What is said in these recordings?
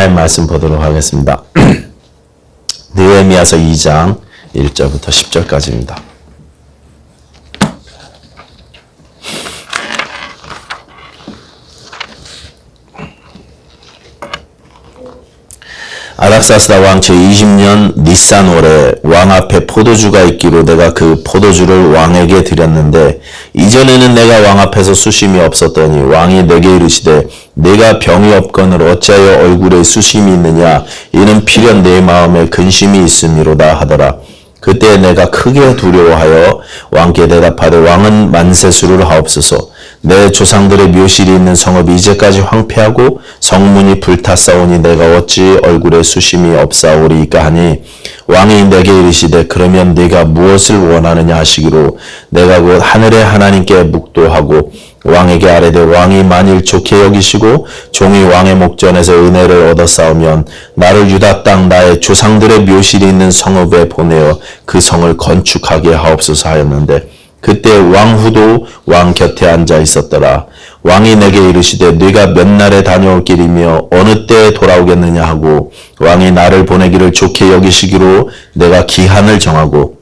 하나님 말씀 보도록 하겠습니다. 느헤미야서 2장 1절부터 10절까지입니다. 아닥사스다 왕 제20년 니산월에 왕 앞에 포도주가 있기로 내가 그 포도주를 왕에게 드렸는데 이전에는 내가 왕 앞에서 수심이 없었더니 왕이 내게 이르시되 내가 병이 없거늘 어찌하여 얼굴에 수심이 있느냐 이는 필연 내 마음에 근심이 있음이로다 하더라. 그때 내가 크게 두려워하여 왕께 대답하되 왕은 만세수를 하옵소서. 내 조상들의 묘실이 있는 성읍이 이제까지 황폐하고 성문이 불탔사오니 내가 어찌 얼굴에 수심이 없사오리이까 하니 왕이 내게 이르시되 그러면 네가 무엇을 원하느냐 하시기로 내가 곧 하늘의 하나님께 묵도하고 왕에게 아뢰되 왕이 만일 좋게 여기시고 종이 왕의 목전에서 은혜를 얻었사오면 나를 유다 땅 나의 조상들의 묘실이 있는 성읍에 보내어 그 성을 건축하게 하옵소서 하였는데 그때 왕후도 왕 곁에 앉아 있었더라. 왕이 내게 이르시되 네가 몇 날에 다녀올 길이며 어느 때에 돌아오겠느냐 하고 왕이 나를 보내기를 좋게 여기시기로 내가 기한을 정하고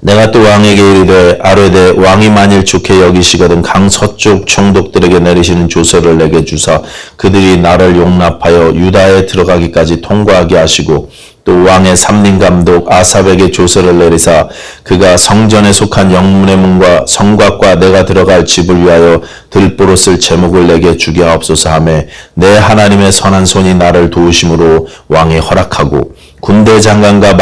내가 또 왕에게 이르되 아뢰되 왕이 만일 좋게 여기시거든 강 서쪽 총독들에게 내리시는 조서를 내게 주사 그들이 나를 용납하여 유다에 들어가기까지 통과하게 하시고 또 왕의 삼림감독 아삽에게 조서를 내리사 그가 성전에 속한 영문의 문과 성곽과 내가 들어갈 집을 위하여 들보로 쓸 제목을 내게 주게 하옵소서 하매 내 하나님의 선한 손이 나를 도우심으로 왕이 허락하고 군대 장관과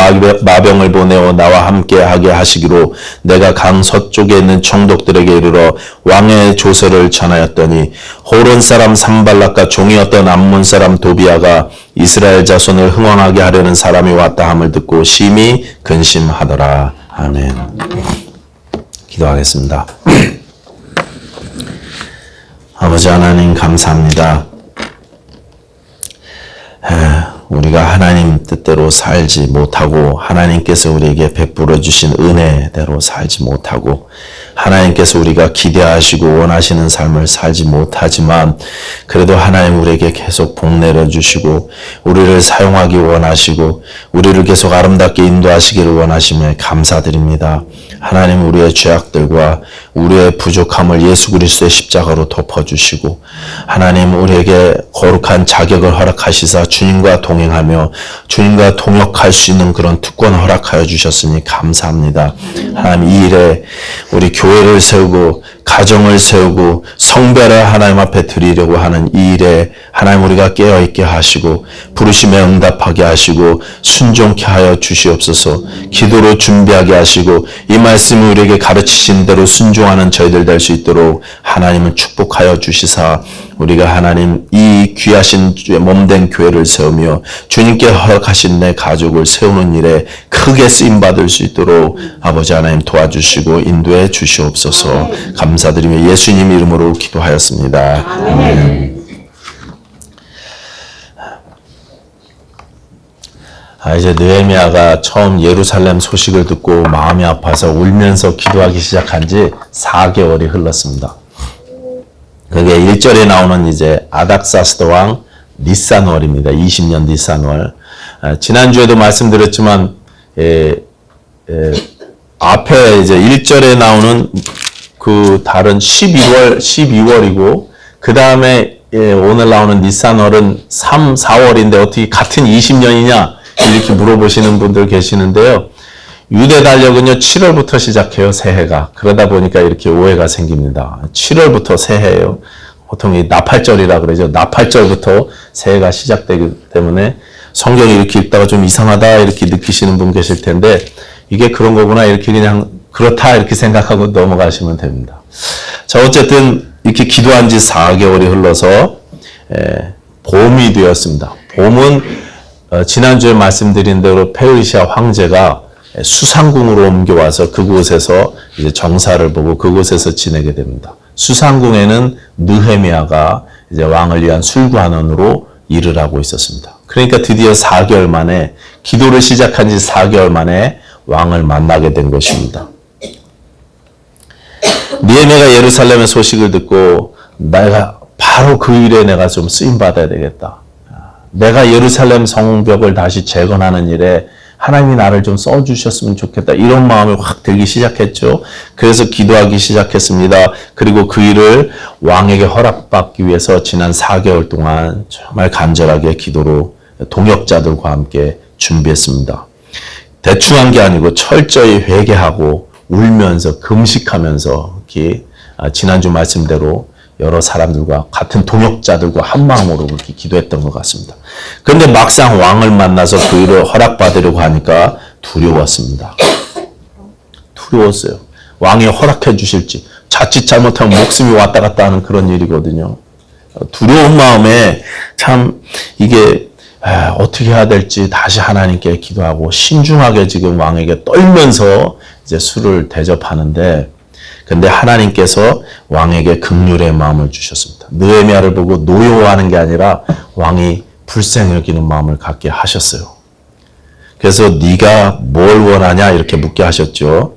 마병을 보내어 나와 함께 하게 하시기로 내가 강 서쪽에 있는 총독들에게 이르러 왕의 조서를 전하였더니 호론 사람 산발락과 종이었던 암몬 사람 도비아가 이스라엘 자손을 흥왕하게 하려는 사람이 왔다 함을 듣고 심히 근심하더라. 아멘. 기도하겠습니다. 아버지 하나님 감사합니다. 우리가 하나님 뜻대로 살지 못하고 하나님께서 우리에게 베풀어 주신 은혜대로 살지 못하고 하나님께서 우리가 기대하시고 원하시는 삶을 살지 못하지만 그래도 하나님 우리에게 계속 복 내려주시고 우리를 사용하기 원하시고 우리를 계속 아름답게 인도하시기를 원하심에 감사드립니다. 하나님 우리의 죄악들과 우리의 부족함을 예수 그리스도의 십자가로 덮어주시고 하나님 우리에게 거룩한 자격을 허락하시사 주님과 동행하며 주님과 동역할 수 있는 그런 특권을 허락하여 주셨으니 감사합니다. 하나님 이 일에 우리 교회를 세우고 가정을 세우고 성별을 하나님 앞에 드리려고 하는 이 일에 하나님 우리가 깨어있게 하시고 부르심에 응답하게 하시고 순종케 하여 주시옵소서. 기도로 준비하게 하시고 이 말씀을 우리에게 가르치신 대로 순종하는 저희들 될 수 있도록 하나님은 축복하여 주시사 우리가 하나님 이 귀하신 몸된 교회를 세우며 주님께 허락하신 내 가족을 세우는 일에 크게 쓰임받을 수 있도록 아버지 하나님 도와주시고 인도해 주시옵소서. 감사드리며 예수님 이름으로 기도하였습니다. 아멘. 이제 느헤미야가 처음 예루살렘 소식을 듣고 마음이 아파서 울면서 기도하기 시작한 지 4개월이 흘렀습니다. 그게 1절에 나오는 이제 아닥사스다 왕 니산월입니다. 20년 니산월. 지난주에도 말씀드렸지만 앞에 이제 1절에 나오는 그 달은 12월이고 그 다음에 오늘 나오는 니산월은 3, 4월인데 어떻게 같은 20년이냐 이렇게 물어보시는 분들 계시는데요. 유대 달력은요 7월부터 시작해요. 새해가. 그러다 보니까 이렇게 오해가 생깁니다. 7월부터 새해예요. 보통 이 나팔절이라 그러죠. 나팔절부터 새해가 시작되기 때문에 성경이 이렇게 읽다가 좀 이상하다 이렇게 느끼시는 분 계실 텐데 이게 그런 거구나 이렇게 그냥 그렇다 이렇게 생각하고 넘어가시면 됩니다. 자 어쨌든 이렇게 기도한 지 4개월이 흘러서 봄이 되었습니다. 봄은 지난주에 말씀드린 대로 페르시아 황제가 수상궁으로 옮겨와서 그곳에서 이제 정사를 보고 그곳에서 지내게 됩니다. 수상궁에는 느헤미야가 이제 왕을 위한 술관원으로 일을 하고 있었습니다. 그러니까 드디어 4개월 만에 기도를 시작한 지 4개월 만에 왕을 만나게 된 것입니다. 느헤미야가 예루살렘의 소식을 듣고 내가 바로 그 일에 내가 좀 쓰임 받아야 되겠다. 내가 예루살렘 성벽을 다시 재건하는 일에 하나님이 나를 좀 써주셨으면 좋겠다. 이런 마음이 확 들기 시작했죠. 그래서 기도하기 시작했습니다. 그리고 그 일을 왕에게 허락받기 위해서 지난 4개월 동안 정말 간절하게 기도로 동역자들과 함께 준비했습니다. 대충 한 게 아니고 철저히 회개하고 울면서 금식하면서 이렇게 지난주 말씀대로 여러 사람들과 같은 동역자들과 한 마음으로 그렇게 기도했던 것 같습니다. 그런데 막상 왕을 만나서 그 일을 허락받으려고 하니까 두려웠습니다. 두려웠어요. 왕이 허락해 주실지 자칫 잘못하면 목숨이 왔다 갔다 하는 그런 일이거든요. 두려운 마음에 참 이게 어떻게 해야 될지 다시 하나님께 기도하고 신중하게 지금 왕에게 떨면서 이제 술을 대접하는데, 근데 하나님께서 왕에게 긍휼의 마음을 주셨습니다. 느헤미야를 보고 노여워하는 게 아니라 왕이 불쌍히 여기는 마음을 갖게 하셨어요. 그래서 네가 뭘 원하냐 이렇게 묻게 하셨죠.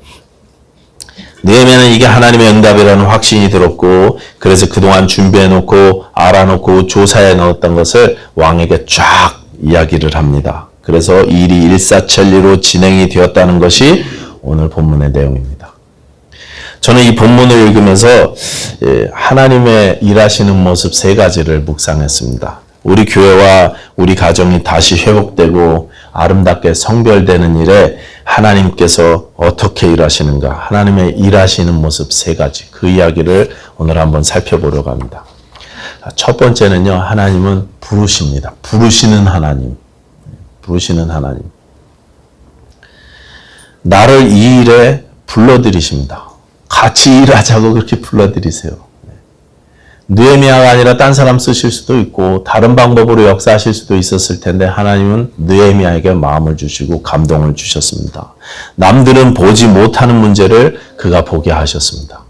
느헤미야는 이게 하나님의 응답이라는 확신이 들었고, 그래서 그동안 준비해놓고 알아놓고 조사해 넣었던 것을 왕에게 쫙 이야기를 합니다. 그래서 일이 일사천리로 진행이 되었다는 것이 오늘 본문의 내용입니다. 저는 이 본문을 읽으면서 하나님의 일하시는 모습 3가지를 묵상했습니다. 우리 교회와 우리 가정이 다시 회복되고 아름답게 성별되는 일에 하나님께서 어떻게 일하시는가, 하나님의 일하시는 모습 3가지, 그 이야기를 오늘 한번 살펴보려고 합니다. 첫 번째는요, 하나님은 부르십니다. 부르시는 하나님. 부르시는 하나님. 나를 이 일에 불러들이십니다. 같이 일하자고 그렇게 불러들이세요. 느헤미야가 아니라 딴 사람 쓰실 수도 있고 다른 방법으로 역사하실 수도 있었을 텐데 하나님은 느헤미야에게 마음을 주시고 감동을 주셨습니다. 남들은 보지 못하는 문제를 그가 보게 하셨습니다.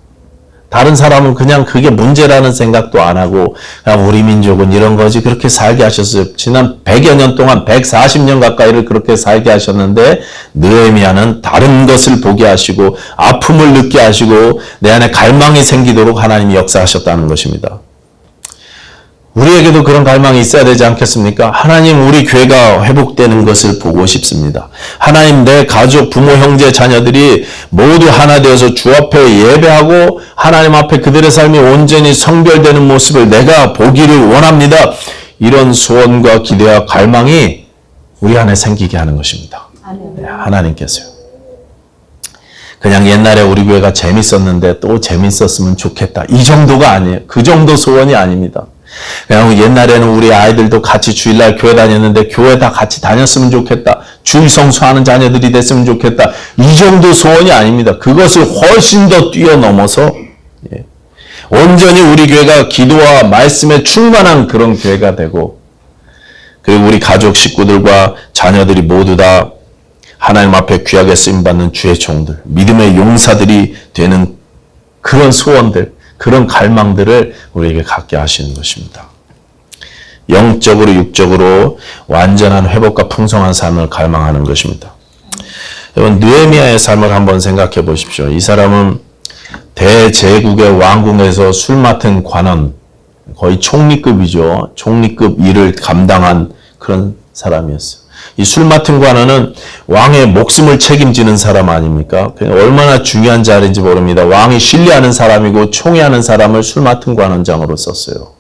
다른 사람은 그냥 그게 문제라는 생각도 안 하고 그냥 우리 민족은 이런 거지 그렇게 살게 하셨어요. 지난 100여 년 동안 140년 가까이를 그렇게 살게 하셨는데 느헤미야는 다른 것을 보게 하시고 아픔을 느끼게 하시고 내 안에 갈망이 생기도록 하나님이 역사하셨다는 것입니다. 우리에게도 그런 갈망이 있어야 되지 않겠습니까? 하나님, 우리 교회가 회복되는 것을 보고 싶습니다. 하나님, 내 가족, 부모, 형제, 자녀들이 모두 하나 되어서 주 앞에 예배하고 하나님 앞에 그들의 삶이 온전히 성별되는 모습을 내가 보기를 원합니다. 이런 소원과 기대와 갈망이 우리 안에 생기게 하는 것입니다. 네, 하나님께서요. 그냥 옛날에 우리 교회가 재밌었는데 또 재밌었으면 좋겠다. 이 정도가 아니에요. 그 정도 소원이 아닙니다. 그냥 옛날에는 우리 아이들도 같이 주일날 교회 다녔는데 교회 다 같이 다녔으면 좋겠다. 주일 성수하는 자녀들이 됐으면 좋겠다. 이 정도 소원이 아닙니다. 그것을 훨씬 더 뛰어넘어서 온전히 우리 교회가 기도와 말씀에 충만한 그런 교회가 되고, 그리고 우리 가족 식구들과 자녀들이 모두 다 하나님 앞에 귀하게 쓰임받는 주의 종들, 믿음의 용사들이 되는 그런 소원들, 그런 갈망들을 우리에게 갖게 하시는 것입니다. 영적으로 육적으로 완전한 회복과 풍성한 삶을 갈망하는 것입니다. 여러분, 느헤미야의 삶을 한번 생각해 보십시오. 이 사람은 대제국의 왕궁에서 술 맡은 관원, 거의 총리급이죠. 총리급 일을 감당한 그런 사람이었어요. 이 술 맡은 관원은 왕의 목숨을 책임지는 사람 아닙니까? 얼마나 중요한 자리인지 모릅니다. 왕이 신뢰하는 사람이고 총애하는 사람을 술 맡은 관원장으로 썼어요.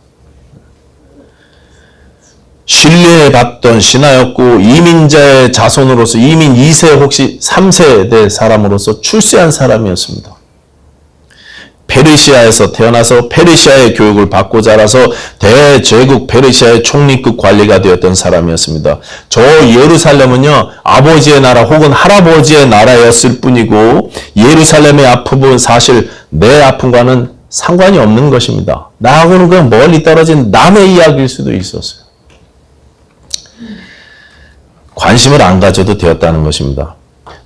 신뢰받던 신하였고 이민자의 자손으로서 이민 2세 혹시 3세대 사람으로서 출세한 사람이었습니다. 페르시아에서 태어나서 페르시아의 교육을 받고 자라서 대제국 페르시아의 총리급 관리가 되었던 사람이었습니다. 저 예루살렘은요, 아버지의 나라 혹은 할아버지의 나라였을 뿐이고 예루살렘의 아픔은 사실 내 아픔과는 상관이 없는 것입니다. 나하고는 그냥 멀리 떨어진 남의 이야기일 수도 있었어요. 관심을 안 가져도 되었다는 것입니다.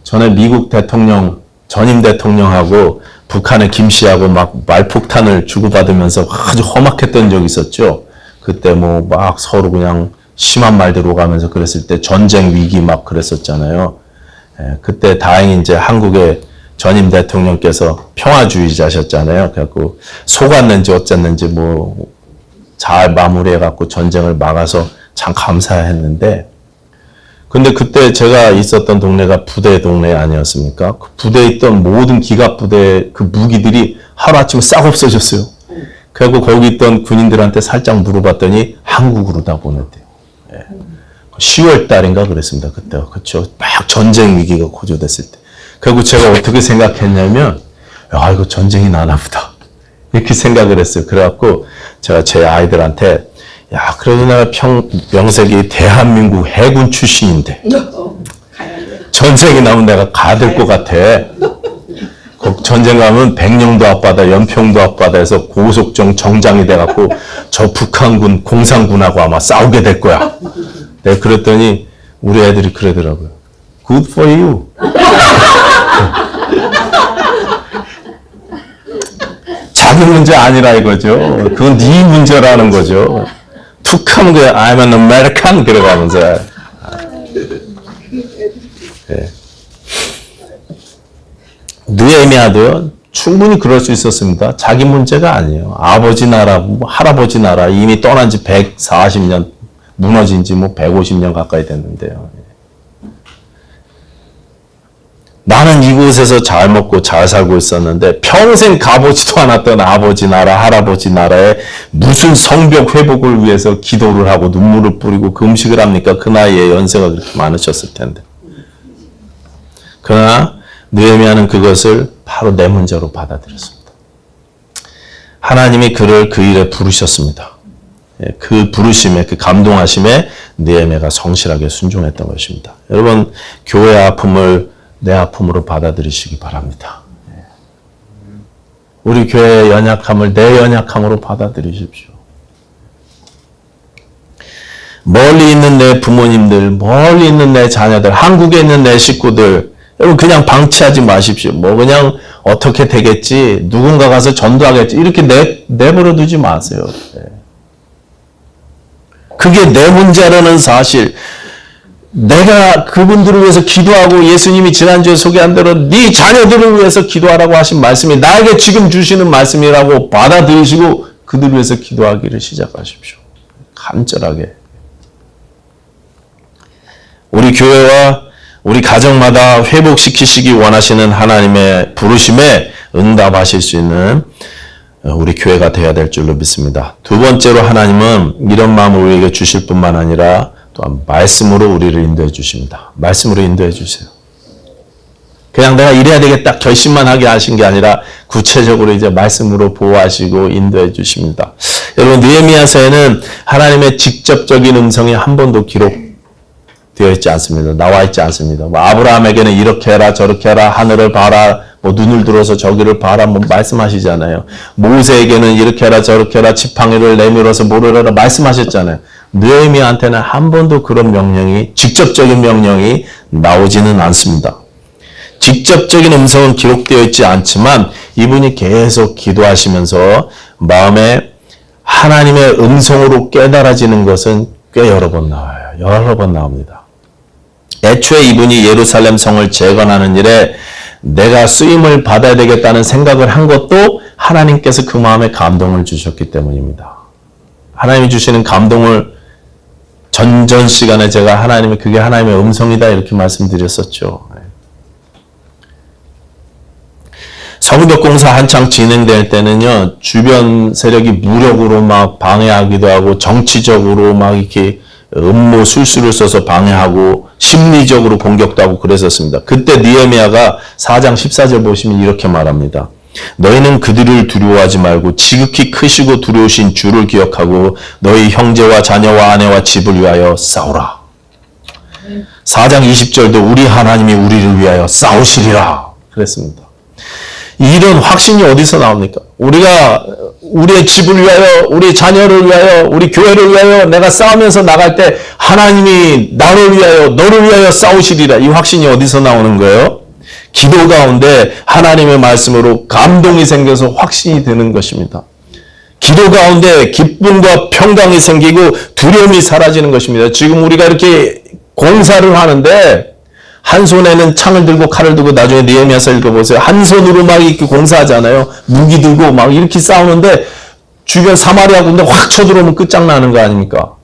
전에 미국 대통령, 전임 대통령하고 북한의 김 씨하고 막 말폭탄을 주고받으면서 아주 험악했던 적이 있었죠. 그때 뭐 막 서로 그냥 심한 말들 오가면서 그랬을 때 전쟁 위기 막 그랬었잖아요. 그때 다행히 이제 한국의 전임 대통령께서 평화주의자셨잖아요. 그래갖고 속았는지 어쨌는지 뭐 잘 마무리해갖고 전쟁을 막아서 참 감사했는데, 근데 그때 제가 있었던 동네가 부대 동네 아니었습니까? 그 부대에 있던 모든 기갑 부대 그 무기들이 하루아침에 싹 없어졌어요. 그리고 거기 있던 군인들한테 살짝 물어봤더니 한국으로 다 보냈대요. 10월 달인가 그랬습니다. 그때. 그렇죠. 막 전쟁 위기가 고조됐을 때. 그리고 제가 어떻게 생각했냐면, 야, 이거 전쟁이 나나 보다. 이렇게 생각을 했어요. 그래갖고 제가 제 아이들한테, 야, 그래도 내가 명색이 대한민국 해군 출신인데 전쟁이 나면 내가 가야 될 것 같아. 전쟁 가면 백령도 앞바다, 연평도 앞바다에서 고속정 정장이 돼갖고 저 북한군, 공산군하고 아마 싸우게 될 거야. 내가 그랬더니 우리 애들이 그러더라고요. Good for you. 자기 문제 아니라 이거죠. 그건 네 문제라는 거죠. 툭 하면 그냥 I'm an American 그러가면서. 네. 느헤미야도요. 충분히 그럴 수 있었습니다. 자기 문제가 아니에요. 아버지 나라, 할아버지 나라 이미 떠난 지 140년, 무너진 지 150년 가까이 됐는데요. 나는 이곳에서 잘 먹고 잘 살고 있었는데 평생 가보지도 않았던 아버지 나라, 할아버지 나라에 무슨 성벽 회복을 위해서 기도를 하고 눈물을 뿌리고 그 음식을 합니까? 그 나이에 연세가 그렇게 많으셨을 텐데. 그러나 느헤미야는 그것을 바로 내 문제로 받아들였습니다. 하나님이 그를 그 일에 부르셨습니다. 그 부르심에, 그 감동하심에 느헤미야가 성실하게 순종했던 것입니다. 여러분, 교회의 아픔을 내 아픔으로 받아들이시기 바랍니다. 우리 교회의 연약함을 내 연약함으로 받아들이십시오. 멀리 있는 내 부모님들, 멀리 있는 내 자녀들, 한국에 있는 내 식구들, 여러분 그냥 방치하지 마십시오. 그냥 어떻게 되겠지, 누군가 가서 전도하겠지, 이렇게 내버려 두지 마세요. 그게 내 문제라는 사실, 내가 그분들을 위해서 기도하고 예수님이 지난주에 소개한 대로 네 자녀들을 위해서 기도하라고 하신 말씀이 나에게 지금 주시는 말씀이라고 받아들이시고 그들을 위해서 기도하기를 시작하십시오. 간절하게. 우리 교회와 우리 가정마다 회복시키시기 원하시는 하나님의 부르심에 응답하실 수 있는 우리 교회가 되어야 될 줄로 믿습니다. 두 번째로 하나님은 이런 마음을 우리에게 주실 뿐만 아니라 또한 말씀으로 우리를 인도해 주십니다. 말씀으로 인도해 주세요. 그냥 내가 이래야 되겠다 결심만 하게 하신 게 아니라 구체적으로 이제 말씀으로 보호하시고 인도해 주십니다. 여러분, 느헤미야서에는 하나님의 직접적인 음성이 한 번도 기록되어 있지 않습니다. 나와 있지 않습니다. 아브라함에게는 이렇게 해라 저렇게 해라, 하늘을 봐라, 눈을 들어서 저기를 봐라 말씀하시잖아요. 모세에게는 이렇게 해라 저렇게 해라, 지팡이를 내밀어서 뭐를 해라 말씀하셨잖아요. 느헤미야한테는 한 번도 그런 명령이, 직접적인 명령이 나오지는 않습니다. 직접적인 음성은 기록되어 있지 않지만 이분이 계속 기도하시면서 마음에 하나님의 음성으로 깨달아지는 것은 꽤 여러 번 나와요. 여러 번 나옵니다. 애초에 이분이 예루살렘 성을 재건하는 일에 내가 쓰임을 받아야 되겠다는 생각을 한 것도 하나님께서 그 마음에 감동을 주셨기 때문입니다. 하나님이 주시는 감동을 전전 시간에 제가 그게 하나님의 음성이다 이렇게 말씀드렸었죠. 성벽 공사 한창 진행될 때는요, 주변 세력이 무력으로 막 방해하기도 하고, 정치적으로 막 이렇게 음모 술수를 써서 방해하고, 심리적으로 공격도 하고 그랬었습니다. 그때 느헤미야가 4장 14절 보시면 이렇게 말합니다. 너희는 그들을 두려워하지 말고 지극히 크시고 두려우신 주를 기억하고 너희 형제와 자녀와 아내와 집을 위하여 싸우라. 4장 20절도 우리 하나님이 우리를 위하여 싸우시리라 그랬습니다. 이런 확신이 어디서 나옵니까? 우리가 우리의 집을 위하여, 우리 자녀를 위하여, 우리 교회를 위하여 내가 싸우면서 나갈 때 하나님이 나를 위하여, 너를 위하여 싸우시리라. 이 확신이 어디서 나오는 거예요? 기도 가운데 하나님의 말씀으로 감동이 생겨서 확신이 되는 것입니다. 기도 가운데 기쁨과 평강이 생기고 두려움이 사라지는 것입니다. 지금 우리가 이렇게 공사를 하는데 한 손에는 창을 들고 칼을 들고, 나중에 느헤미야서 읽어보세요. 한 손으로 막 이렇게 공사하잖아요. 무기 들고 막 이렇게 싸우는데 주변 사마리아 군대 확 쳐들어오면 끝장나는 거 아닙니까?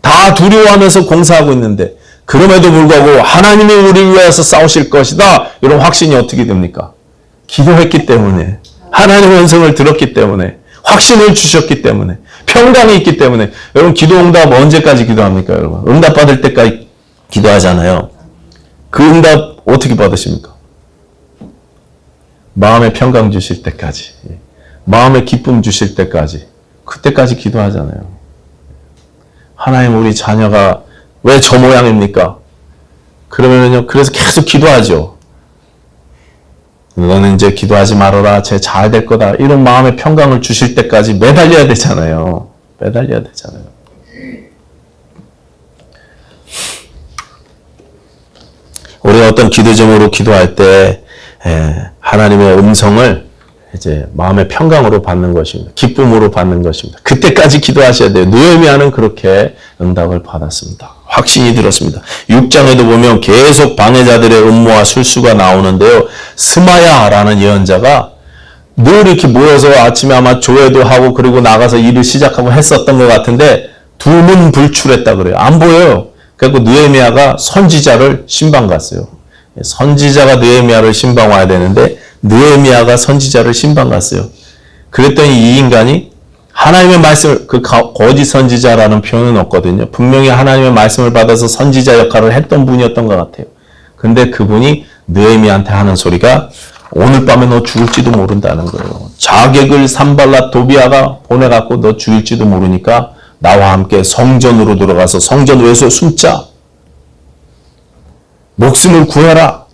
다 두려워하면서 공사하고 있는데 그럼에도 불구하고 하나님이 우리를 위해서 싸우실 것이다. 이런 확신이 어떻게 됩니까? 기도했기 때문에, 하나님의 음성을 들었기 때문에, 확신을 주셨기 때문에, 평강이 있기 때문에. 여러분 기도 응답 언제까지 기도합니까? 여러분 응답 받을 때까지 기도하잖아요. 그 응답 어떻게 받으십니까? 마음에 평강 주실 때까지, 마음에 기쁨 주실 때까지, 그때까지 기도하잖아요. 하나님 우리 자녀가 왜 저 모양입니까? 그러면요, 그래서 계속 기도하죠. 너는 이제 기도하지 말아라. 쟤 잘 될 거다. 이런 마음의 평강을 주실 때까지 매달려야 되잖아요. 매달려야 되잖아요. 우리가 어떤 기도 제목으로 기도할 때 하나님의 음성을 이제 마음의 평강으로 받는 것입니다. 기쁨으로 받는 것입니다. 그때까지 기도하셔야 돼요. 느헤미야는 그렇게 응답을 받았습니다. 확신이 들었습니다. 6장에도 보면 계속 방해자들의 음모와 술수가 나오는데요. 스마야라는 예언자가 늘 이렇게 모여서 아침에 아마 조회도 하고 그리고 나가서 일을 시작하고 했었던 것 같은데 두문불출했다 그래요. 안 보여요. 그래서 느헤미야가 선지자를 신방 갔어요. 선지자가 느헤미야를 신방 와야 되는데 느헤미야가 선지자를 신방 갔어요. 그랬더니 이 인간이 하나님의 말씀을, 그 거짓 선지자라는 표현은 없거든요. 분명히 하나님의 말씀을 받아서 선지자 역할을 했던 분이었던 것 같아요. 근데 그분이 느헤미야한테 하는 소리가 오늘 밤에 너 죽을지도 모른다는 거예요. 자객을 산발랏 도비아가 보내갖고 너 죽일지도 모르니까 나와 함께 성전으로 들어가서 성전 외소에 숨자. 목숨을 구해라.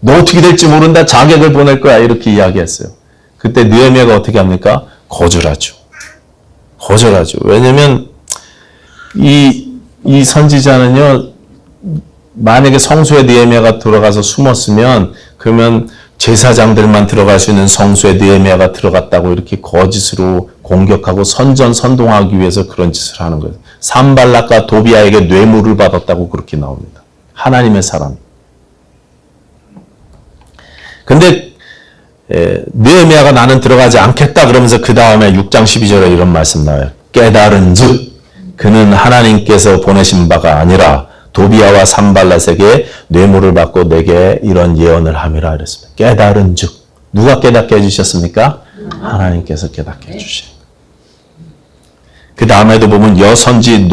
너 어떻게 될지 모른다. 자객을 보낼 거야. 이렇게 이야기했어요. 그때 느헤미야가 어떻게 합니까? 거절하죠. 거절하죠. 왜냐면 이 선지자는요, 만약에 성소에 느헤미야가 들어가서 숨었으면 그러면 제사장들만 들어갈 수 있는 성소에 느헤미야가 들어갔다고 이렇게 거짓으로 공격하고 선전선동하기 위해서 그런 짓을 하는 거예요. 산발랏과 도비아에게 뇌물을 받았다고 그렇게 나옵니다. 하나님의 사람. 근데 느헤미야가 나는 들어가지 않겠다 그러면서 그 다음에 6장 12절에 이런 말씀 나와요. 깨달은즉 그는 하나님께서 보내신 바가 아니라 도비아와 산발랏에게 뇌물을 받고 내게 이런 예언을 함이라 그랬습니다. 깨달은즉 누가 깨닫게 해주셨습니까? 하나님께서 깨닫게 해주신. 그 다음에도 보면 여선지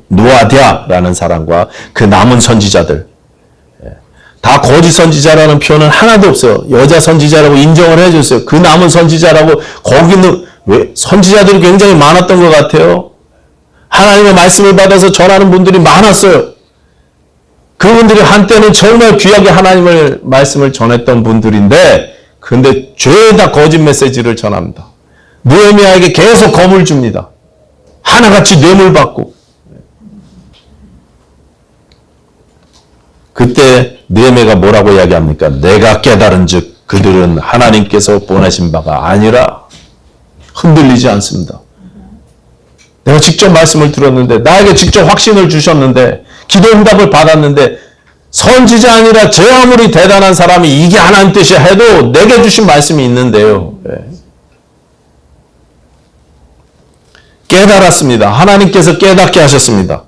노아디아라는 사람과 그 남은 선지자들, 다 거짓 선지자라는 표현은 하나도 없어요. 여자 선지자라고 인정을 해줬어요. 그 남은 선지자라고. 거기는 왜 선지자들이 굉장히 많았던 것 같아요. 하나님의 말씀을 받아서 전하는 분들이 많았어요. 그분들이 한때는 정말 귀하게 하나님의 말씀을 전했던 분들인데, 그런데 죄다 거짓 메시지를 전합니다. 느헤미야에게 계속 검을 줍니다. 하나같이 뇌물 받고. 그때 느헤미야가 뭐라고 이야기합니까? 내가 깨달은즉 그들은 하나님께서 보내신 바가 아니라. 흔들리지 않습니다. 내가 직접 말씀을 들었는데, 나에게 직접 확신을 주셨는데, 기도 응답을 받았는데, 선지자 아니라 제 아무리 대단한 사람이 이게 하나님 뜻이야 해도 내게 주신 말씀이 있는데요. 깨달았습니다. 하나님께서 깨닫게 하셨습니다.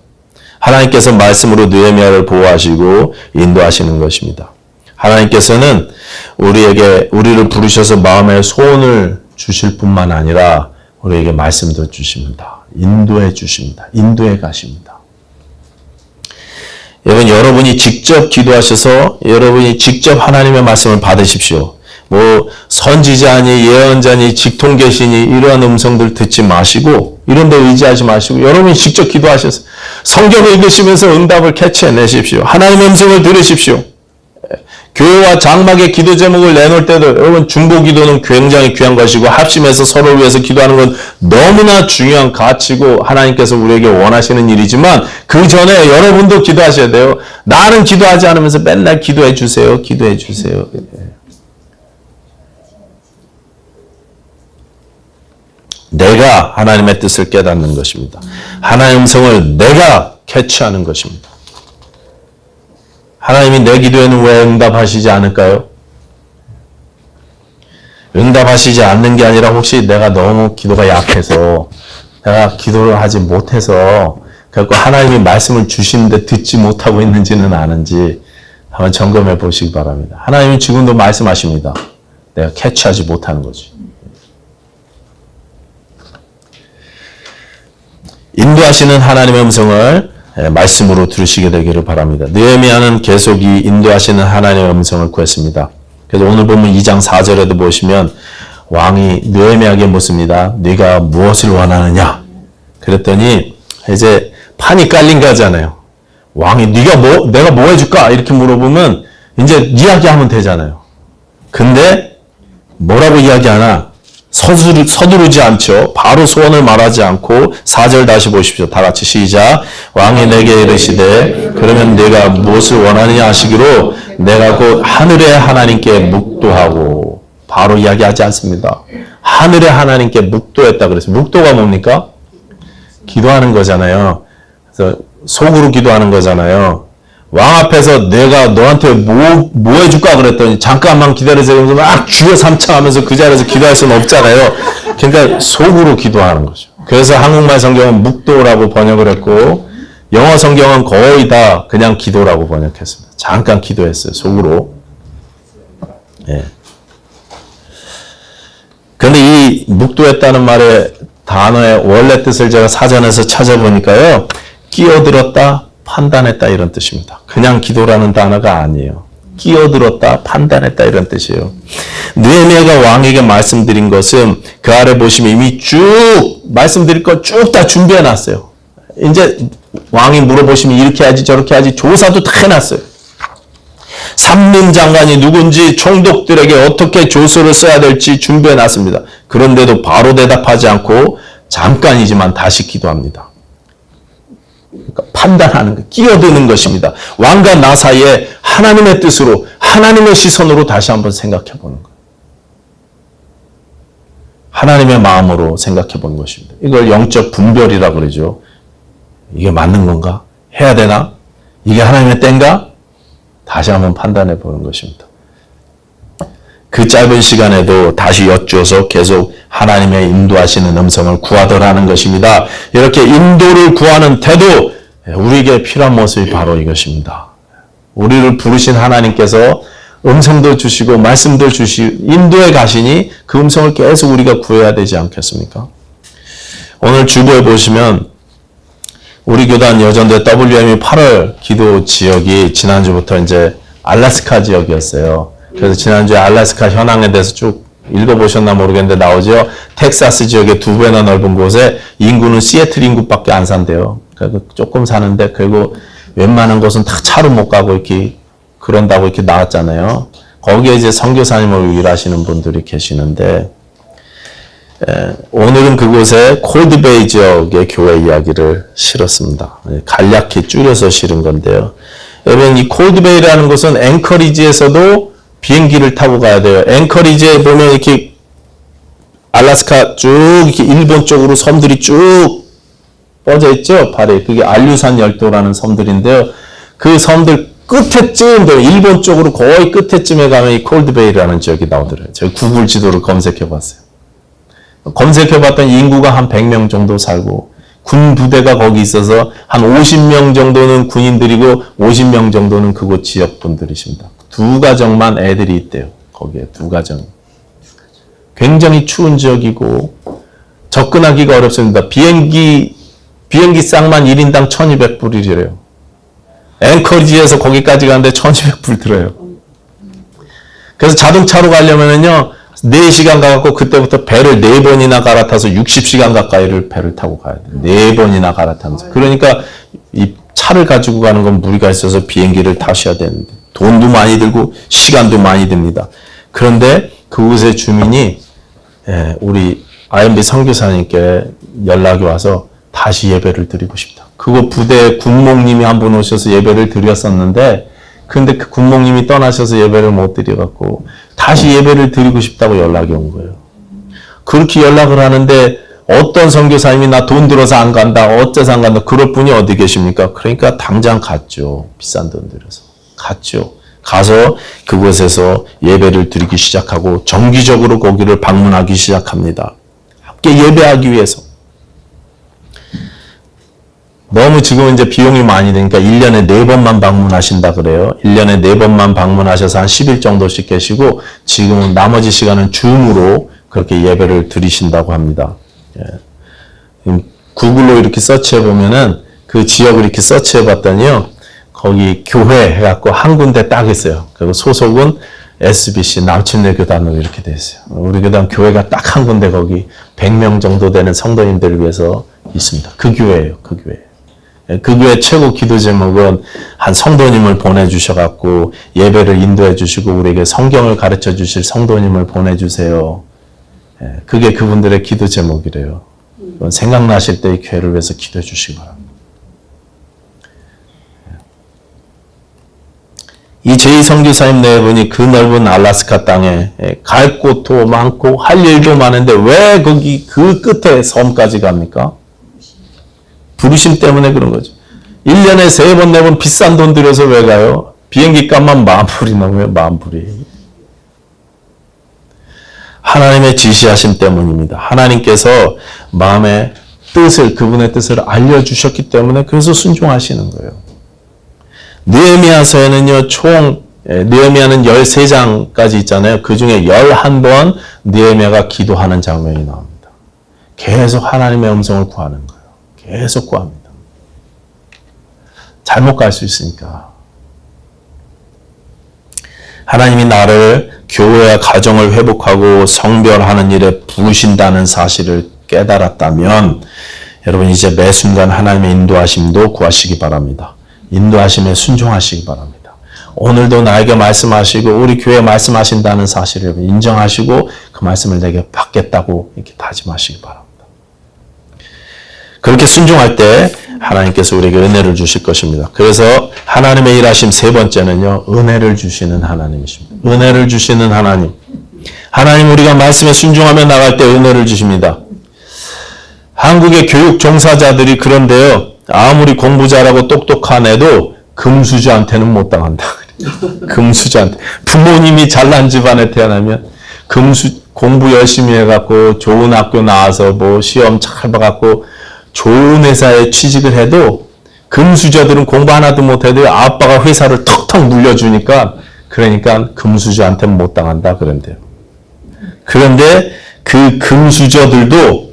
하나님께서 말씀으로 느헤미야를 보호하시고 인도하시는 것입니다. 하나님께서는 우리를 부르셔서 마음의 소원을 주실 뿐만 아니라 우리에게 말씀도 주십니다. 인도해 주십니다. 인도해 가십니다. 여러분이 직접 기도하셔서 여러분이 직접 하나님의 말씀을 받으십시오. 뭐 선지자니 예언자니 직통계시니 이러한 음성들 듣지 마시고 이런 데 의지하지 마시고 여러분이 직접 기도하셔서 성경을 읽으시면서 응답을 캐치해내십시오. 하나님의 음성을 들으십시오. 교회와 장막의 기도 제목을 내놓을 때도 여러분 중보기도는 굉장히 귀한 것이고 합심해서 서로를 위해서 기도하는 건 너무나 중요한 가치고 하나님께서 우리에게 원하시는 일이지만 그 전에 여러분도 기도하셔야 돼요. 나는 기도하지 않으면서 맨날 기도해 주세요. 기도해 주세요. 내가 하나님의 뜻을 깨닫는 것입니다. 하나님의 음성을 내가 캐치하는 것입니다. 하나님이 내 기도에는 왜 응답하시지 않을까요? 응답하시지 않는 게 아니라 혹시 내가 너무 기도가 약해서 내가 기도를 하지 못해서 그래서 하나님이 말씀을 주시는데 듣지 못하고 있는지는 아는지 한번 점검해 보시기 바랍니다. 하나님은 지금도 말씀하십니다. 내가 캐치하지 못하는 거지. 인도하시는 하나님의 음성을 말씀으로 들으시게 되기를 바랍니다. 느헤미야는 계속 이 인도하시는 하나님의 음성을 구했습니다. 그래서 오늘 보면 2장 4절에도 보시면 왕이 느헤미야에게 묻습니다. 네가 무엇을 원하느냐? 그랬더니 이제 판이 깔린 거잖아요. 왕이 내가 뭐 해줄까? 이렇게 물어보면 이제 이야기하면 되잖아요. 근데 뭐라고 이야기하나? 서두르지 않죠. 바로 소원을 말하지 않고 4절 다시 보십시오. 다 같이 시작. 왕이 내게 이르시되 그러면 네가 무엇을 원하느냐 하시기로 내가 곧 하늘의 하나님께 묵도하고, 바로 이야기하지 않습니다. 하늘의 하나님께 묵도했다 그랬어요. 묵도가 뭡니까? 기도하는 거잖아요. 그래서 속으로 기도하는 거잖아요. 왕 앞에서 내가 너한테 뭐 해줄까 그랬더니 잠깐만 기다리세요. 그러면서 막 주여 삼창하면서 그 자리에서 기도할 수는 없잖아요. 그러니까 속으로 기도하는 거죠. 그래서 한국말 성경은 묵도라고 번역을 했고, 영어 성경은 거의 다 그냥 기도라고 번역했습니다. 잠깐 기도했어요. 속으로. 예. 그런데 이 묵도했다는 말의 단어의 원래 뜻을 제가 사전에서 찾아보니까요, 끼어들었다, 판단했다 이런 뜻입니다. 그냥 기도라는 단어가 아니에요. 끼어들었다, 판단했다 이런 뜻이에요. 느헤미야가 왕에게 말씀드린 것은 그 아래 보시면 이미 쭉 말씀드릴 거 쭉 다 준비해 놨어요. 이제 왕이 물어보시면 이렇게 하지 저렇게 하지 조사도 다 해놨어요. 삼림장관이 누군지, 총독들에게 어떻게 조서를 써야 될지 준비해 놨습니다. 그런데도 바로 대답하지 않고 잠깐이지만 다시 기도합니다. 그러니까 판단하는 것, 끼어드는 것입니다. 왕과 나 사이에 하나님의 뜻으로, 하나님의 시선으로 다시 한번 생각해 보는 거예요. 하나님의 마음으로 생각해 보는 것입니다. 이걸 영적 분별이라고 그러죠. 이게 맞는 건가? 해야 되나? 이게 하나님의 때인가? 다시 한번 판단해 보는 것입니다. 그 짧은 시간에도 다시 여쭈어서 계속 하나님의 인도하시는 음성을 구하더라는 것입니다. 이렇게 인도를 구하는 태도, 우리에게 필요한 모습이 바로 이것입니다. 우리를 부르신 하나님께서 음성도 주시고 말씀도 주시고 인도에 가시니 그 음성을 계속 우리가 구해야 되지 않겠습니까? 오늘 주보에 보시면 우리 교단 여전대 WME 8월 기도 지역이 지난주부터 이제 알래스카 지역이었어요. 그래서 지난주에 알래스카 현황에 대해서 쭉 읽어보셨나 모르겠는데 나오죠. 텍사스 지역의 2배나 넓은 곳에 인구는 시애틀 인구밖에 안 산대요. 그래서 조금 사는데 그리고 웬만한 곳은 다 차로 못 가고 이렇게 그런다고 이렇게 나왔잖아요. 거기에 이제 선교사님으로 일하시는 분들이 계시는데 오늘은 그곳에 콜드베이 지역의 교회 이야기를 실었습니다. 간략히 줄여서 실은 건데요. 여러분 이 콜드베이라는 곳은 앵커리지에서도 비행기를 타고 가야 돼요. 앵커리지에 보면 이렇게 알래스카 쭉 이렇게 일본 쪽으로 섬들이 쭉 뻗어 있죠. 발에 그게 알류산 열도라는 섬들인데요. 그 섬들 끝에쯤, 일본 쪽으로 거의 끝에쯤에 가면 이 콜드베이라는 지역이 나오더라고요. 제가 구글 지도를 검색해 봤어요. 검색해 봤더니 인구가 한 100명 정도 살고 군 부대가 거기 있어서 한 50명 정도는 군인들이고 50명 정도는 그곳 지역 분들이십니다. 2가정만 애들이 있대요. 거기에 2가정. 굉장히 추운 지역이고 접근하기가 어렵습니다. 비행기 쌍만 1인당 1200불이래요. 앵커리지에서 거기까지 가는데 1200불 들어요. 그래서 자동차로 가려면은요, 4시간 가갖고 그때부터 배를 4번이나 갈아타서 60시간 가까이를 배를 타고 가야 돼요. 4번이나 갈아타면서. 그러니까 이 차를 가지고 가는 건 무리가 있어서 비행기를 타셔야 되는데 돈도 많이 들고 시간도 많이 듭니다. 그런데 그곳의 주민이 우리 IMB 선교사님께 연락이 와서 다시 예배를 드리고 싶다. 그거 부대 군목님이 한 분 오셔서 예배를 드렸었는데 근데 그 군목님이 떠나셔서 예배를 못 드려갖고 다시 예배를 드리고 싶다고 연락이 온 거예요. 그렇게 연락을 하는데 어떤 선교사님이 나 돈 들어서 안 간다, 어째서 안 간다, 그럴 분이 어디 계십니까? 그러니까 당장 갔죠. 비싼 돈 들여서. 갔죠. 가서 그곳에서 예배를 드리기 시작하고 정기적으로 거기를 방문하기 시작합니다. 함께 예배하기 위해서. 너무 지금은 이제 비용이 많이 되니까 1년에 4번만 방문하신다 그래요. 1년에 4번만 방문하셔서 한 10일 정도씩 계시고 지금은 나머지 시간은 줌으로 그렇게 예배를 드리신다고 합니다. 구글로 이렇게 서치해 보면은 그 지역을 이렇게 서치해 봤더니요. 거기 교회 해갖고 한 군데 딱 있어요. 그리고 소속은 SBC 남침내 교단으로 이렇게 돼 있어요. 우리 교단 교회가 딱 한 군데 거기 100명 정도 되는 성도님들을 위해서 있습니다. 그 교회예요. 그 교회. 그 교회 최고 기도 제목은 한 성도님을 보내주셔갖고 예배를 인도해 주시고 우리에게 성경을 가르쳐 주실 성도님을 보내주세요. 그게 그분들의 기도 제목이래요. 생각나실 때 이 교회를 위해서 기도해 주시기 바랍니다. 이 제2선교사님 네 분이 그 넓은 알래스카 땅에 갈 곳도 많고 할 일도 많은데 왜 거기 그 끝에 섬까지 갑니까? 부르심 때문에 그런 거죠. 1년에 3번, 4번 비싼 돈 들여서 왜 가요? 비행기 값만 $10,000이나 왜 $10,000? 하나님의 지시하심 때문입니다. 하나님께서 마음의 뜻을, 그분의 뜻을 알려주셨기 때문에 그래서 순종하시는 거예요. 느헤미야서에는요, 느헤미야는 13장까지 있잖아요. 그 중에 11번 느헤미야가 기도하는 장면이 나옵니다. 계속 하나님의 음성을 구하는 거예요. 계속 구합니다. 잘못 갈 수 있으니까. 하나님이 나를 교회와 가정을 회복하고 성별하는 일에 부르신다는 사실을 깨달았다면 여러분 이제 매 순간 하나님의 인도하심도 구하시기 바랍니다. 인도하심에 순종하시기 바랍니다. 오늘도 나에게 말씀하시고 우리 교회에 말씀하신다는 사실을 인정하시고 그 말씀을 내게 받겠다고 이렇게 다짐하시기 바랍니다. 그렇게 순종할 때 하나님께서 우리에게 은혜를 주실 것입니다. 그래서 하나님의 일하심 세 번째는요. 은혜를 주시는 하나님이십니다. 은혜를 주시는 하나님. 하나님 우리가 말씀에 순종하며 나갈 때 은혜를 주십니다. 한국의 교육 종사자들이 그런데요. 아무리 공부 잘하고 똑똑한 애도 금수저한테는 못 당한다. 금수저한테. 부모님이 잘난 집안에 태어나면 공부 열심히 해갖고 좋은 학교 나와서 뭐 시험 잘 봐갖고 좋은 회사에 취직을 해도 금수저들은 공부 하나도 못해도 아빠가 회사를 턱턱 물려주니까 그러니까 금수저한테는 못 당한다 그런데요. 그런데 그 금수저들도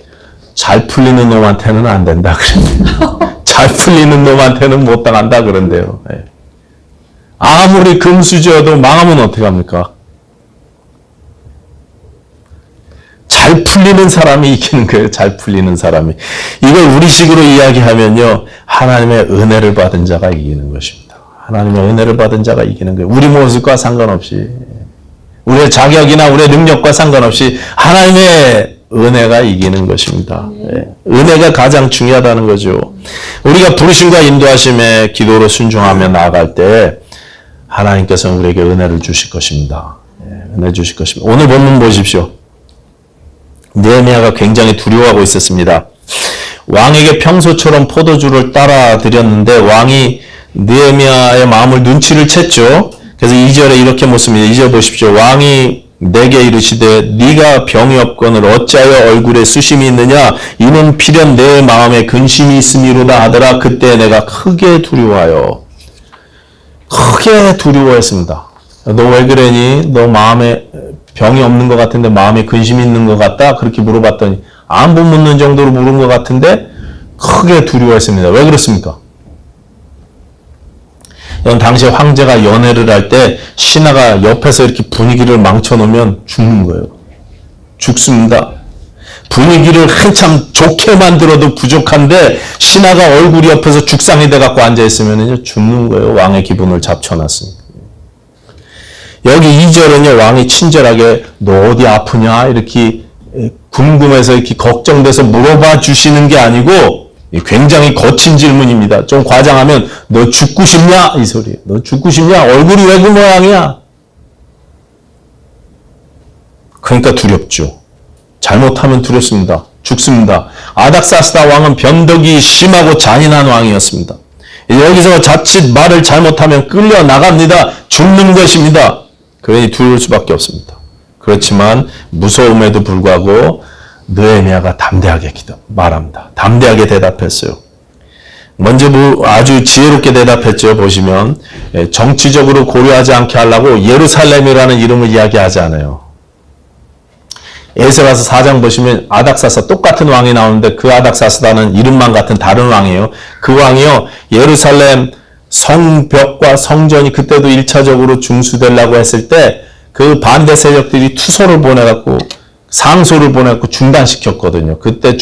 잘 풀리는 놈한테는 안 된다 그런데요. 잘 풀리는 놈한테는 못 당한다 그런데요. 아무리 금수저도 망하면 어떡합니까? 잘 풀리는 사람이 이기는 거예요. 잘 풀리는 사람이. 이걸 우리식으로 이야기하면요. 하나님의 은혜를 받은 자가 이기는 것입니다. 하나님의 은혜를 받은 자가 이기는 거예요. 우리 모습과 상관없이 우리의 자격이나 우리의 능력과 상관없이 하나님의 은혜가 이기는 것입니다. 은혜가 가장 중요하다는 거죠. 우리가 부르심과 인도하심에 기도로 순종하며 나아갈 때 하나님께서는 우리에게 은혜를 주실 것입니다. 은혜 주실 것입니다. 오늘 본문 보십시오. 느헤미야가 굉장히 두려워하고 있었습니다. 왕에게 평소처럼 포도주를 따라 드렸는데 왕이 느헤미야의 마음을 눈치를 챘죠. 그래서 2절에 이렇게 묻습니다. 2절 보십시오. 왕이 내게 이르시되 네가 병이 없거늘 어찌하여 얼굴에 수심이 있느냐 이는 필연 내 마음에 근심이 있음이로다 하더라. 그때 내가 크게 두려워했습니다. 너 왜 그러니? 너 마음에 병이 없는 것 같은데 마음에 근심이 있는 것 같다? 그렇게 물어봤더니 안부 묻는 정도로 물은 것 같은데 크게 두려워했습니다. 왜 그렇습니까? 당시에 황제가 연애를 할 때 신하가 옆에서 이렇게 분위기를 망쳐놓으면 죽는 거예요. 죽습니다. 분위기를 한참 좋게 만들어도 부족한데 신하가 얼굴이 옆에서 죽상이 돼갖고 앉아있으면 죽는 거예요. 왕의 기분을 잡쳐놨으니까. 여기 2절은요, 왕이 친절하게 너 어디 아프냐? 이렇게 궁금해서 이렇게 걱정돼서 물어봐 주시는 게 아니고 굉장히 거친 질문입니다. 좀 과장하면 너 죽고 싶냐? 이 소리예요. 너 죽고 싶냐? 얼굴이 왜 그 모양이야? 그러니까 두렵죠. 잘못하면 두렵습니다. 죽습니다. 아닥사스다 왕은 변덕이 심하고 잔인한 왕이었습니다. 여기서 자칫 말을 잘못하면 끌려 나갑니다. 죽는 것입니다. 그러니 두려울 수밖에 없습니다. 그렇지만 무서움에도 불구하고 느헤미야가 담대하게 말합니다. 담대하게 대답했어요. 먼저 아주 지혜롭게 대답했죠. 보시면 정치적으로 고려하지 않게 하려고 예루살렘이라는 이름을 이야기하지 않아요. 에스라서 4장 보시면 아닥사스 똑같은 왕이 나오는데 그 아닥사스다는 이름만 같은 다른 왕이에요. 그 왕이요 예루살렘 성벽과 성전이 그때도 1차적으로 중수되려고 했을 때 그 반대 세력들이 투소를 보내갖고 상소를 보내갖고 중단시켰거든요. 그때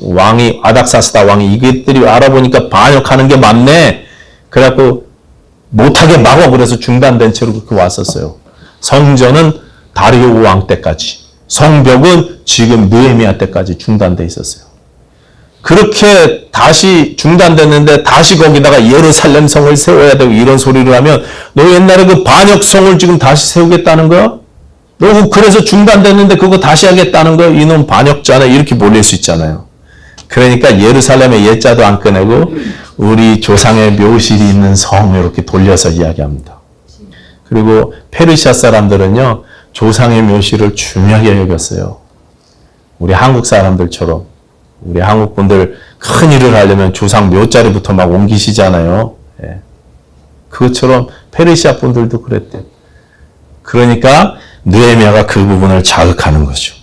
왕이 아닥사스다 왕이 이것들이 알아보니까 반역하는 게 맞네. 그래갖고 못하게 막어 그래서 중단된 채로 그렇게 왔었어요. 성전은 다리오 왕 때까지, 성벽은 지금 느헤미야 때까지 중단돼 있었어요. 그렇게 다시 중단됐는데 다시 거기다가 예루살렘 성을 세워야 되고 이런 소리를 하면 너 옛날에 그 반역성을 지금 다시 세우겠다는 거야? 너 그래서 중단됐는데 그거 다시 하겠다는 거야? 이놈 반역자네 이렇게 몰릴 수 있잖아요. 그러니까 예루살렘의 옛자도 안 꺼내고 우리 조상의 묘실이 있는 성 이렇게 돌려서 이야기합니다. 그리고 페르시아 사람들은요 조상의 묘실을 중요하게 여겼어요. 우리 한국 사람들처럼. 우리 한국 분들 큰 일을 하려면 조상 묘자리부터 막 옮기시잖아요. 예. 그것처럼 페르시아 분들도 그랬대요. 그러니까 느헤미야가 그 부분을 자극하는 거죠.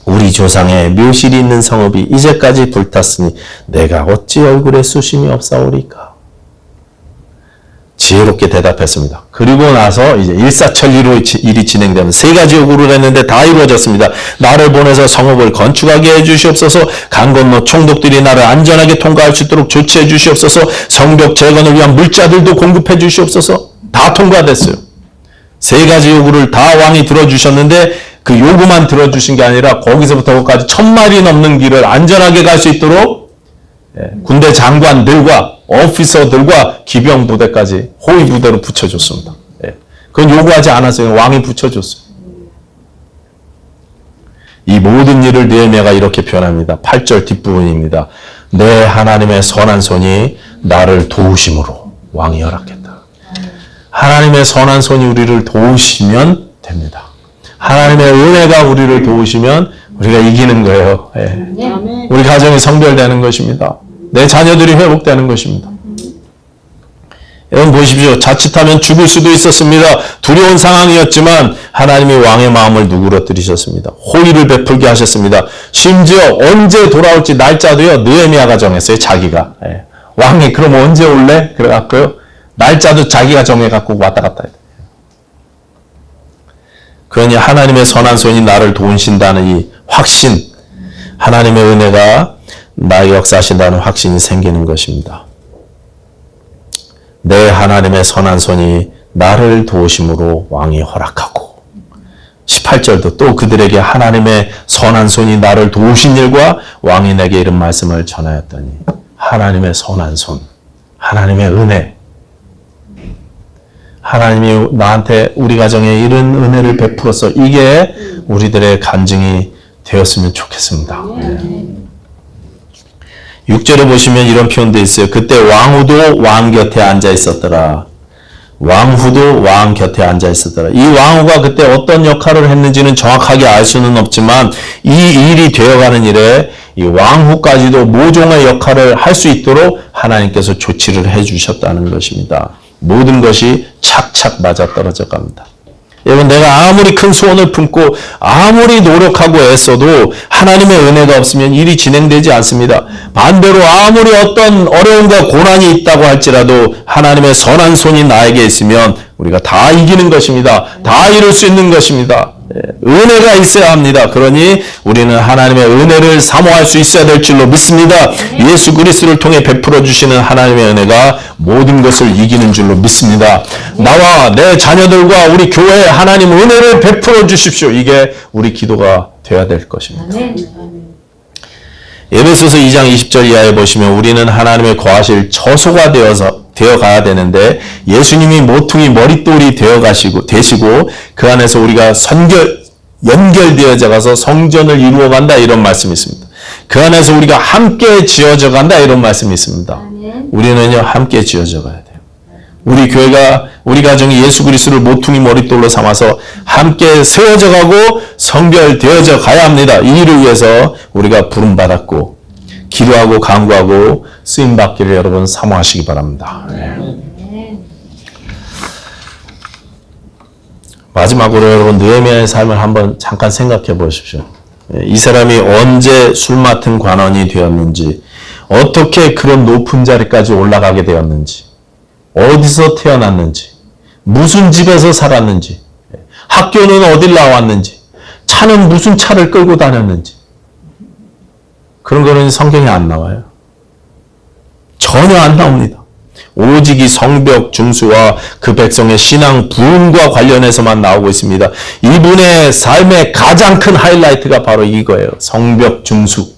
우리 조상의 묘실이 있는 성읍이 이제까지 불탔으니 내가 어찌 얼굴에 수심이 없사오리까. 지혜롭게 대답했습니다. 그리고 나서 이제 일사천리로 일이 진행되면 세 가지 요구를 했는데 다 이루어졌습니다. 나를 보내서 성읍을 건축하게 해주시옵소서. 강 건너 총독들이 나를 안전하게 통과할 수 있도록 조치해 주시옵소서. 성벽 재건을 위한 물자들도 공급해 주시옵소서. 다 통과됐어요. 세 가지 요구를 다 왕이 들어주셨는데 그 요구만 들어주신 게 아니라 거기서부터 거기까지 1000마리 넘는 길을 안전하게 갈 수 있도록 군대 장관들과 오피서들과 기병 부대까지 호위 부대로 붙여줬습니다. 그건 요구하지 않았어요. 왕이 붙여줬어요. 이 모든 일을 느헤미야가 이렇게 표현합니다. 8절 뒷부분입니다. 내 하나님의 선한 손이 나를 도우심으로 왕이 허락했다. 하나님의 선한 손이 우리를 도우시면 됩니다. 하나님의 은혜가 우리를 도우시면 우리가 이기는 거예요. 우리 가정이 성별되는 것입니다. 내 자녀들이 회복되는 것입니다. 여러분 보십시오. 자칫하면 죽을 수도 있었습니다. 두려운 상황이었지만 하나님이 왕의 마음을 누그러뜨리셨습니다. 호의를 베풀게 하셨습니다. 심지어 언제 돌아올지 날짜도요. 느헤미야가 정했어요. 자기가. 왕이 그럼 언제 올래? 그래갖고요. 날짜도 자기가 정해갖고 왔다 갔다 해요. 그러니 하나님의 선한 손이 나를 도우신다는 이 확신, 하나님의 은혜가 나의 역사하신다는 확신이 생기는 것입니다. 내 하나님의 선한 손이 나를 도우심으로 왕이 허락하고 18절도 또 그들에게 하나님의 선한 손이 나를 도우신 일과 왕이 내게 이런 말씀을 전하였더니 하나님의 선한 손, 하나님의 은혜, 하나님이 나한테 우리 가정에 이런 은혜를 베풀어서 이게 우리들의 간증이 되었으면 좋겠습니다. 6절에 보시면 이런 표현도 있어요. 그때 왕후도 왕 곁에 앉아 있었더라. 왕후도 왕 곁에 앉아 있었더라. 이 왕후가 그때 어떤 역할을 했는지는 정확하게 알 수는 없지만 이 일이 되어가는 일에 이 왕후까지도 모종의 역할을 할 수 있도록 하나님께서 조치를 해주셨다는 것입니다. 모든 것이 착착 맞아떨어져 갑니다. 여러분 내가 아무리 큰 소원을 품고 아무리 노력하고 애써도 하나님의 은혜가 없으면 일이 진행되지 않습니다. 반대로 아무리 어떤 어려움과 고난이 있다고 할지라도 하나님의 선한 손이 나에게 있으면 우리가 다 이기는 것입니다. 다 이룰 수 있는 것입니다. 은혜가 있어야 합니다. 그러니 우리는 하나님의 은혜를 사모할 수 있어야 될 줄로 믿습니다. 예수 그리스도를 통해 베풀어 주시는 하나님의 은혜가 모든 것을 이기는 줄로 믿습니다. 나와 내 자녀들과 우리 교회에 하나님 은혜를 베풀어 주십시오. 이게 우리 기도가 되어야 될 것입니다. 에베소서 2장 20절 이하에 보시면 우리는 하나님의 거하실 처소가 되어 가야 되는데 예수님이 모퉁이 머릿돌이 되시고 그 안에서 우리가 연결되어져 가서 성전을 이루어 간다 이런 말씀이 있습니다. 그 안에서 우리가 함께 지어져 간다 이런 말씀이 있습니다. 우리는요 함께 지어져 가야 돼요. 우리 교회가 우리 가정이 예수 그리스도를 모퉁이 머릿돌로 삼아서 함께 세워져 가고 성결되어져 가야 합니다. 이 일을 위해서 우리가 부름받았고 기도하고 간구하고 쓰임받기를 여러분 사모하시기 바랍니다. 마지막으로 여러분 느헤미야의 삶을 한번 잠깐 생각해 보십시오. 이 사람이 언제 술 맡은 관원이 되었는지, 어떻게 그런 높은 자리까지 올라가게 되었는지, 어디서 태어났는지, 무슨 집에서 살았는지, 학교는 어딜 나왔는지, 차는 무슨 차를 끌고 다녔는지, 그런 거는 성경에 안 나와요. 전혀 안 나옵니다. 오직 이 성벽 중수와 그 백성의 신앙 부흥과 관련해서만 나오고 있습니다. 이분의 삶의 가장 큰 하이라이트가 바로 이거예요. 성벽 중수.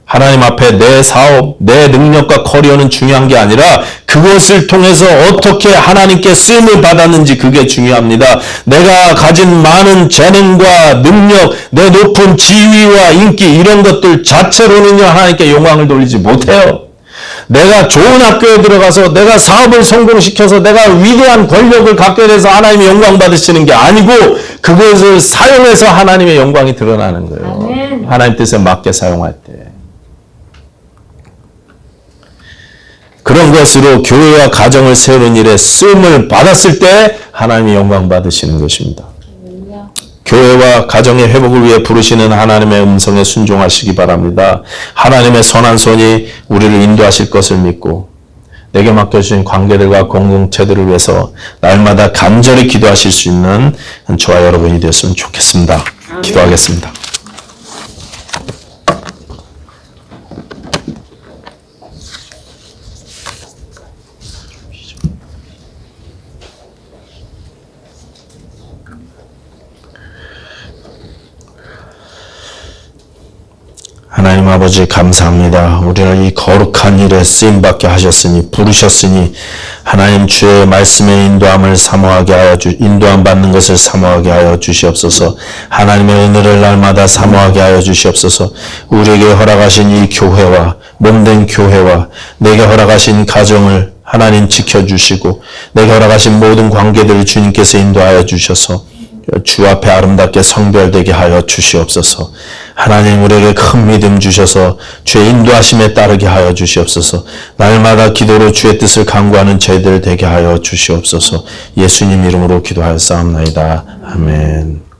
하나님 앞에 내 사업, 내 능력과 커리어는 중요한 게 아니라 그것을 통해서 어떻게 하나님께 쓰임을 받았는지 그게 중요합니다. 내가 가진 많은 재능과 능력, 내 높은 지위와 인기 이런 것들 자체로는요 하나님께 영광을 돌리지 못해요. 내가 좋은 학교에 들어가서 내가 사업을 성공시켜서 내가 위대한 권력을 갖게 돼서 하나님의 영광 받으시는 게 아니고 그것을 사용해서 하나님의 영광이 드러나는 거예요. 아멘. 하나님 뜻에 맞게 사용할 때. 그런 것으로 교회와 가정을 세우는 일에 쓰임을 받았을 때 하나님의 영광 받으시는 것입니다. 교회와 가정의 회복을 위해 부르시는 하나님의 음성에 순종하시기 바랍니다. 하나님의 선한 손이 우리를 인도하실 것을 믿고 내게 맡겨주신 관계들과 공동체들을 위해서 날마다 간절히 기도하실 수 있는 저와 여러분이 되었으면 좋겠습니다. 기도하겠습니다. 하나님 아버지 감사합니다. 우리를 이 거룩한 일에 쓰임받게 하셨으니 부르셨으니 하나님 주의 말씀의 인도함을 사모하게 하여 인도함 받는 것을 사모하게 하여 주시옵소서. 하나님의 은혜를 날마다 사모하게 하여 주시옵소서. 우리에게 허락하신 이 교회와 몸된 교회와 내게 허락하신 가정을 하나님 지켜주시고 내게 허락하신 모든 관계들을 주님께서 인도하여 주셔서 주 앞에 아름답게 성별되게 하여 주시옵소서. 하나님 우리에게 큰 믿음 주셔서 주의 인도하심에 따르게 하여 주시옵소서. 날마다 기도로 주의 뜻을 간구하는 저희들 되게 하여 주시옵소서. 예수님 이름으로 기도하였사옵나이다. 아멘.